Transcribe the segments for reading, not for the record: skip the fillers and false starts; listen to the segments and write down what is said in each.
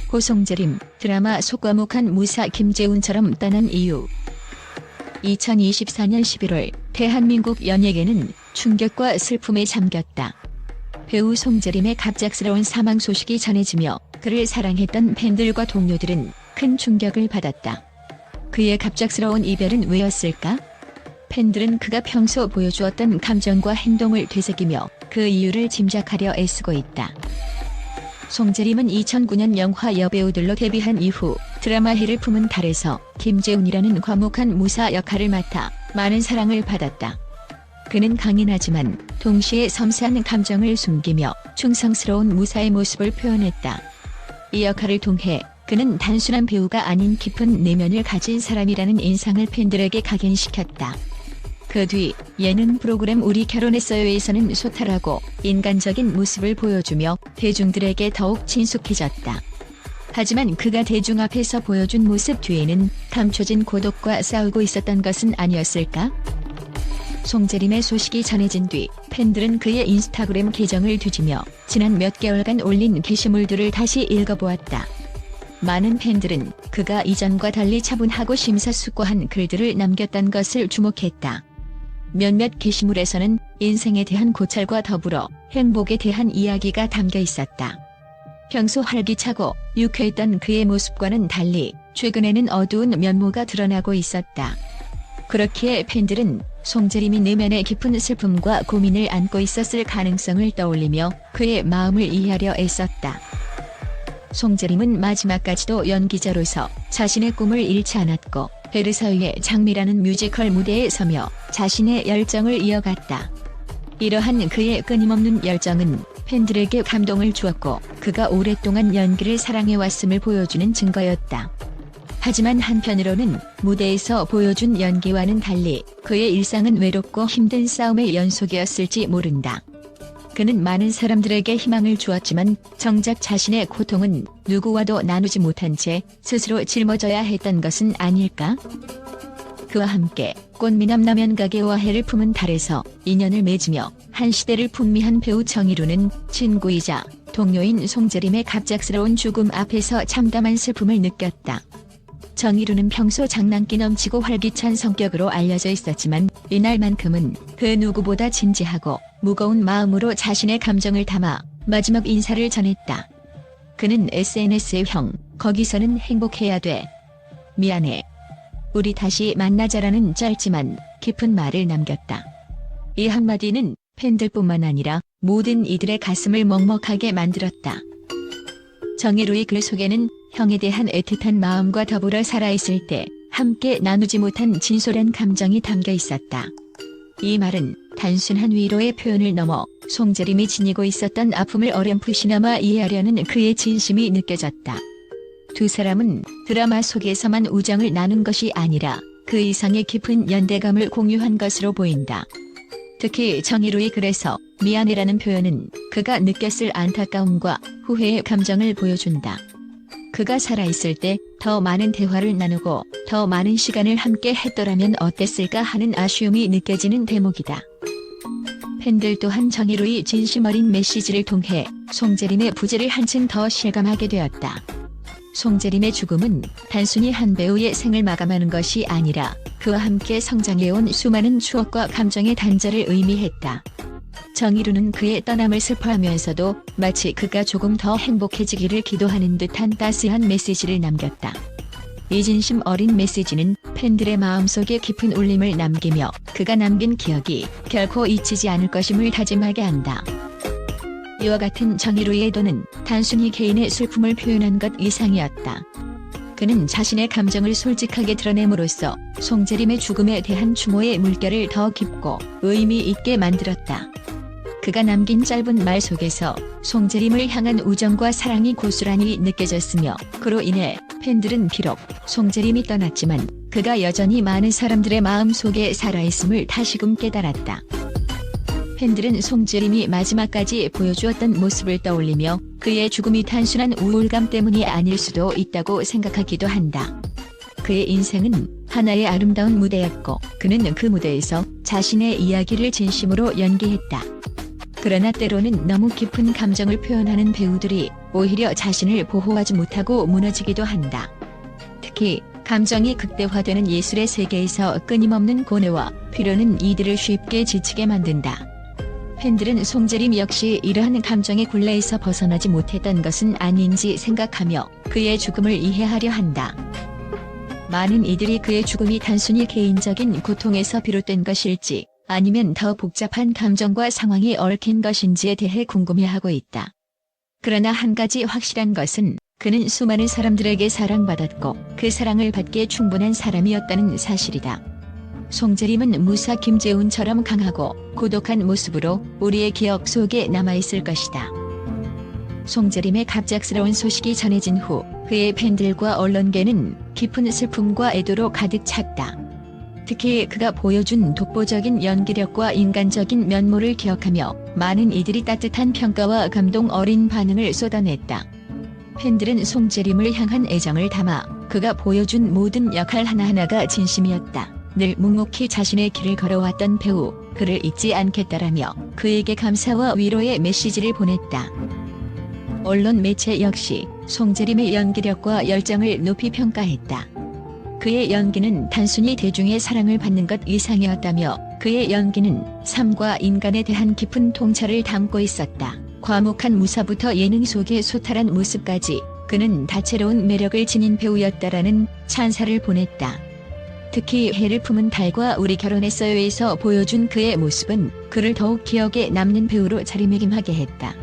고송재림, 드라마 속 과묵한 무사 김재훈처럼 떠난 이유. 2024년 11월 대한민국 연예계는 충격과 슬픔에 잠겼다. 배우 송재림의 갑작스러운 사망 소식이 전해지며 그를 사랑했던 팬들과 동료들은 큰 충격을 받았다. 그의 갑작스러운 이별은 왜였을까? 팬들은 그가 평소 보여주었던 감정과 행동을 되새기며 그 이유를 짐작하려 애쓰고 있다. 송재림은 2009년 영화 여배우들로 데뷔한 이후 드라마 해를 품은 달에서 김재훈이라는 과묵한 무사 역할을 맡아 많은 사랑을 받았다. 그는 강인하지만 동시에 섬세한 감정을 숨기며 충성스러운 무사의 모습을 표현했다. 이 역할을 통해 그는 단순한 배우가 아닌 깊은 내면을 가진 사람이라는 인상을 팬들에게 각인시켰다. 그 뒤 예능 프로그램 우리 결혼했어요에서는 소탈하고 인간적인 모습을 보여주며 대중들에게 더욱 친숙해졌다. 하지만 그가 대중 앞에서 보여준 모습 뒤에는 감춰진 고독과 싸우고 있었던 것은 아니었을까? 송재림의 소식이 전해진 뒤 팬들은 그의 인스타그램 계정을 뒤지며 지난 몇 개월간 올린 게시물들을 다시 읽어보았다. 많은 팬들은 그가 이전과 달리 차분하고 심사숙고한 글들을 남겼던 것을 주목했다. 몇몇 게시물에서는 인생에 대한 고찰과 더불어 행복에 대한 이야기가 담겨 있었다. 평소 활기차고 유쾌했던 그의 모습과는 달리 최근에는 어두운 면모가 드러나고 있었다. 그렇기에 팬들은 송재림이 내면의 깊은 슬픔과 고민을 안고 있었을 가능성을 떠올리며 그의 마음을 이해하려 애썼다. 송재림은 마지막까지도 연기자로서 자신의 꿈을 잃지 않았고 베르사유의 장미라는 뮤지컬 무대에 서며 자신의 열정을 이어갔다. 이러한 그의 끊임없는 열정은 팬들에게 감동을 주었고 그가 오랫동안 연기를 사랑해왔음을 보여주는 증거였다. 하지만 한편으로는 무대에서 보여준 연기와는 달리 그의 일상은 외롭고 힘든 싸움의 연속이었을지 모른다. 그는 많은 사람들에게 희망을 주었지만 정작 자신의 고통은 누구와도 나누지 못한 채 스스로 짊어져야 했던 것은 아닐까? 그와 함께 꽃미남 남연가게와 해를 품은 달에서 인연을 맺으며 한 시대를 풍미한 배우 정의루는 친구이자 동료인 송재림의 갑작스러운 죽음 앞에서 참담한 슬픔을 느꼈다. 정의루는 평소 장난기 넘치고 활기찬 성격으로 알려져 있었지만 이날만큼은 그 누구보다 진지하고 무거운 마음으로 자신의 감정을 담아 마지막 인사를 전했다. 그는 SNS에 형, 거기서는 행복해야 돼. 미안해. 우리 다시 만나자라는 짧지만 깊은 말을 남겼다. 이 한마디는 팬들뿐만 아니라 모든 이들의 가슴을 먹먹하게 만들었다. 정의루의 글 속에는 형에 대한 애틋한 마음과 더불어 살아있을 때 함께 나누지 못한 진솔한 감정이 담겨 있었다. 이 말은 단순한 위로의 표현을 넘어 송재림이 지니고 있었던 아픔을 어렴풋이나마 이해하려는 그의 진심이 느껴졌다. 두 사람은 드라마 속에서만 우정을 나눈 것이 아니라 그 이상의 깊은 연대감을 공유한 것으로 보인다. 특히 정의루의 글에서 미안해라는 표현은 그가 느꼈을 안타까움과 후회의 감정을 보여준다. 그가 살아있을 때 더 많은 대화를 나누고 더 많은 시간을 함께 했더라면 어땠을까 하는 아쉬움이 느껴지는 대목이다. 팬들 또한 정의루의 진심 어린 메시지를 통해 송재림의 부재를 한층 더 실감하게 되었다. 송재림의 죽음은 단순히 한 배우의 생을 마감하는 것이 아니라 그와 함께 성장해온 수많은 추억과 감정의 단절을 의미했다. 정의루는 그의 떠남을 슬퍼하면서도 마치 그가 조금 더 행복해지기를 기도하는 듯한 따스한 메시지를 남겼다. 이 진심 어린 메시지는 팬들의 마음속에 깊은 울림을 남기며 그가 남긴 기억이 결코 잊히지 않을 것임을 다짐하게 한다. 이와 같은 정의루의 애도는 단순히 개인의 슬픔을 표현한 것 이상이었다. 그는 자신의 감정을 솔직하게 드러냄으로써 송재림의 죽음에 대한 추모의 물결을 더 깊고 의미 있게 만들었다. 그가 남긴 짧은 말 속에서 송재림을 향한 우정과 사랑이 고스란히 느껴졌으며 그로 인해 팬들은 비록 송재림이 떠났지만 그가 여전히 많은 사람들의 마음속에 살아있음을 다시금 깨달았다. 팬들은 송재림이 마지막까지 보여주었던 모습을 떠올리며 그의 죽음이 단순한 우울감 때문이 아닐 수도 있다고 생각하기도 한다. 그의 인생은 하나의 아름다운 무대였고 그는 그 무대에서 자신의 이야기를 진심으로 연기했다. 그러나 때로는 너무 깊은 감정을 표현하는 배우들이 오히려 자신을 보호하지 못하고 무너지기도 한다. 특히 감정이 극대화되는 예술의 세계에서 끊임없는 고뇌와 피로는 이들을 쉽게 지치게 만든다. 팬들은 송재림 역시 이러한 감정의 굴레에서 벗어나지 못했던 것은 아닌지 생각하며 그의 죽음을 이해하려 한다. 많은 이들이 그의 죽음이 단순히 개인적인 고통에서 비롯된 것일지 아니면 더 복잡한 감정과 상황이 얽힌 것인지에 대해 궁금해하고 있다. 그러나 한 가지 확실한 것은 그는 수많은 사람들에게 사랑받았고 그 사랑을 받기에 충분한 사람이었다는 사실이다. 송재림은 무사 김재훈처럼 강하고 고독한 모습으로 우리의 기억 속에 남아있을 것이다. 송재림의 갑작스러운 소식이 전해진 후 그의 팬들과 언론계는 깊은 슬픔과 애도로 가득 찼다. 특히 그가 보여준 독보적인 연기력과 인간적인 면모를 기억하며 많은 이들이 따뜻한 평가와 감동 어린 반응을 쏟아냈다. 팬들은 송재림을 향한 애정을 담아 그가 보여준 모든 역할 하나하나가 진심이었다. 늘 묵묵히 자신의 길을 걸어왔던 배우, 그를 잊지 않겠다라며 그에게 감사와 위로의 메시지를 보냈다. 언론 매체 역시 송재림의 연기력과 열정을 높이 평가했다. 그의 연기는 단순히 대중의 사랑을 받는 것 이상이었다며 그의 연기는 삶과 인간에 대한 깊은 통찰을 담고 있었다. 과묵한 무사부터 예능 속의 소탈한 모습까지 그는 다채로운 매력을 지닌 배우였다라는 찬사를 보냈다. 특히 해를 품은 달과 우리 결혼했어요에서 보여준 그의 모습은 그를 더욱 기억에 남는 배우로 자리매김하게 했다.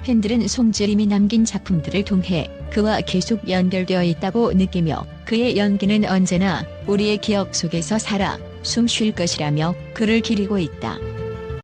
팬들은 송재림이 남긴 작품들을 통해 그와 계속 연결되어 있다고 느끼며 그의 연기는 언제나 우리의 기억 속에서 살아 숨 쉴 것이라며 그를 기리고 있다.